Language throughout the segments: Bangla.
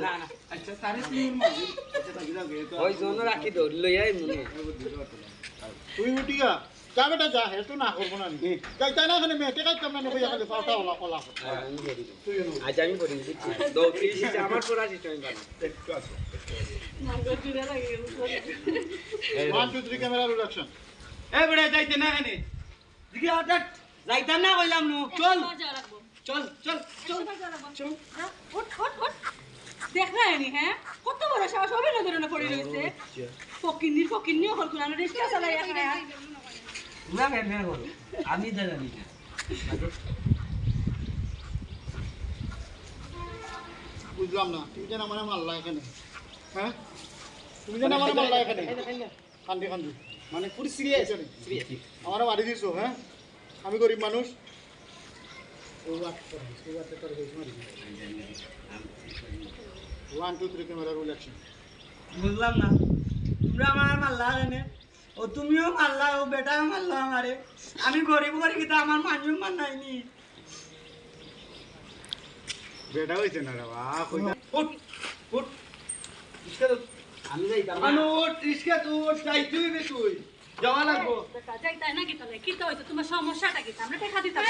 না না আচ্ছা তারে তুমি আচ্ছা তাকি দাও গে তো ওই জন্য রাখি দৌড় লই আই মনে তুই উঠিয়া যা বেটা যা হে তো না করবো না নি যাই তাই না খানে মেটে কাজ কাম না কইয়া খালি পাউটা ওলা ওলা আজ আমি করি দৌড় দিছি আমার পুরা সিস্টেম ভালো একটু আছে 1 2 3 ক্যামেরা রোল অ্যাকশন এ বড় যাইতে না খানে দিকে হঠাৎ যাইতাম না কইলাম নু চল চল চল চল চল দেখ না এনি হ্যাঁ কত বড় সাহস হবে না ধরে পড়ে রইছে ফকিন্নি হল কোন আমরা রিস্কা চালাই এখানে না কেন করো আমি জানি বুঝলাম না তুমি যেন আমার মাল্লা এখানে হ্যাঁ তুমি যেন আমার মাল্লা এখানে কান্দি কান্দি মানে পুরি সিরিয়াস আমার মারি দিছো হ্যাঁ আমি গরিব মানুষ ও বাত করে মারি 1 2 3 ক্যামেরা রোল অ্যাকশন বুঝলাম না তোমরা আমার মাল্লা এনে ও তুমিও মাল্লা ও বেটাও মাল্লা আমারে আমি গরিব করি কিন্তু আমার মানুষ মান নাইনি বেটা হইছে না রে বাবা কইতা উঠ উঠ রিস্কা তো আমি যাইতাম না আনো রিস্কা তো যাই তুই বে তুই যাওয়া লাগবো যাই তাই না কি তো হইছে তোমার সমস্যাটা কি আমরা টাকা দিতাম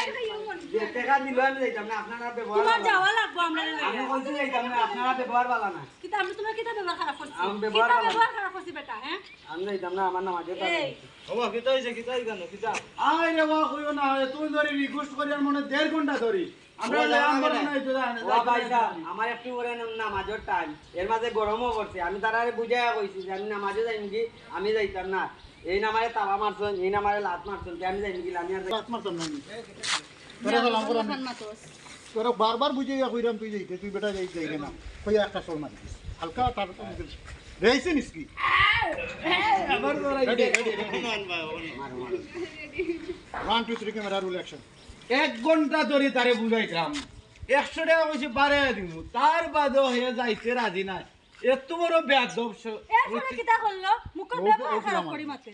যে টাকা দিল আমি যাইতাম না আপনারা ব্যবহার তোমার যাওয়া লাগবো আমরা আমি কইছি যাইতাম না আপনারা ব্যবহার ভালো না কিন্তু আমরা তোমার কিটা ব্যবহার খারাপ করছি আমি ব্যবহার খারাপ করছি বেটা হ্যাঁ আমি যাইতাম না আমার নাম আজও এই বাবা কিতা হইছে কিতা কেন কিতা আই রে বাবা কইও না তুই ধরে রিকোয়েস্ট করি আর মনে 1.5 ঘন্টা ধরি আমরা ল্যাম বল নাই তো জানে ও ভাইসা আমার একটু করে নামাজের টাইম এর মাঝে গরমও করছে আমি তারারে বুঝাইয়া কইছি যে আমি নামাজে যাইম কি আমি যাইতাম না এই নামারে তালা মারছন এই নামারে লাত মারছন আমি যাইম কি আমি আর রাত মারতাম না তোরা সালাম করাম তোরা বারবার বুঝাইয়া কইরাম তুই যাইতে তুই বেটা যাই না কইয়া একটা সর মারি হালকা তার রেইছে নিসকি আবার ধরাই রেডি রেডি মার 1 2 3 ক্যামেরা রোল অ্যাকশন 1 ঘন্টা ধরে তারে বুঝাইতাম 100 টাকা কইছি বাড়াইয়া দিমু তার বাদও হয়ে যাইতে রাজি না এত বড় বেয়াদব এরপরে কিটা করলো মুখ ব্যবহার খারাপ করি মাতে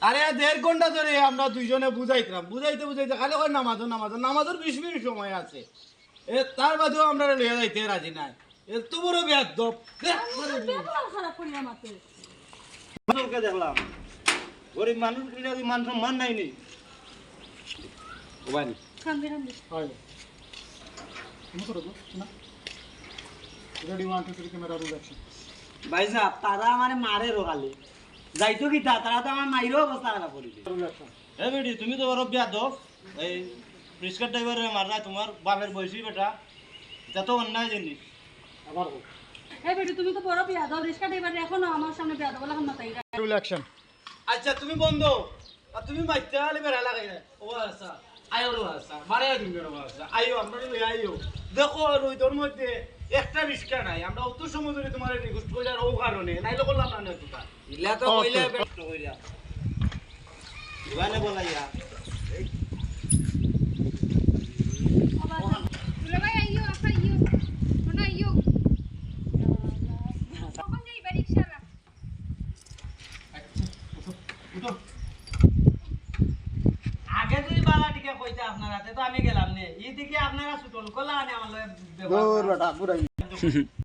আরে 1.5 ঘন্টা ধরে আমরা দুইজনে বুঝাইতাম বুঝাইতে খালি কই নামাজের 20 মিনিট সময় আছে এ তার বাদেও আমরা লইয়া যাইতে রাজি নাই এত বড় বেয়াদব ব্যবহার খারাপ করি মাতে মানুষকে দেখলাম গরিব মানুষ মান সম্মান নাই নি ওবানি খান্দি হয় তুমি করো না রেডি 1 2 3 ক্যামেরা রোল অ্যাকশন ভাই সাহেব তারা আমারে মারে রোগালে যাইতো কি তারা তো আমার মাইরও অবস্থা খারাপ করে দিল রোল অ্যাকশন এ বেটি তুমি তো বড় বেয়াদব এই রিস্কার ড্রাইভারে মারনা তোমার বাপের বয়সী বেটা এটা তো অন্যায় জিনিস আবার এই বেটি তুমি তো বড় বিয়া দাও রিস্কা ড্রাইভার এখনো আমার সামনে বিয়া দাও বলা হাম না তাই রোল অ্যাকশন আচ্ছা তুমি বন্ধ আর তুমি মাইতে আলে বেড়া লাগাই না ও আচ্ছা আয়ো রো আচ্ছা মারে তুমি রো আচ্ছা আয়ো আমরা লই আয়ো দেখো রই তোর মধ্যে একটা রিস্কা নাই আমরা অত সময় ধরে তোমার রিকোয়েস্ট কইরা ও কারণে নাইলে করলাম না নয় তোটা ইলা তো কইলে বেষ্ট কইরা দোকানে বলাইয়া আগে যদি বালা টিকে কইতে আপনার হাতে তো আমি গেলাম নে এই দিকে আপনারা সুতল কলা আনে আমার লয় দূর বেটা পুরাই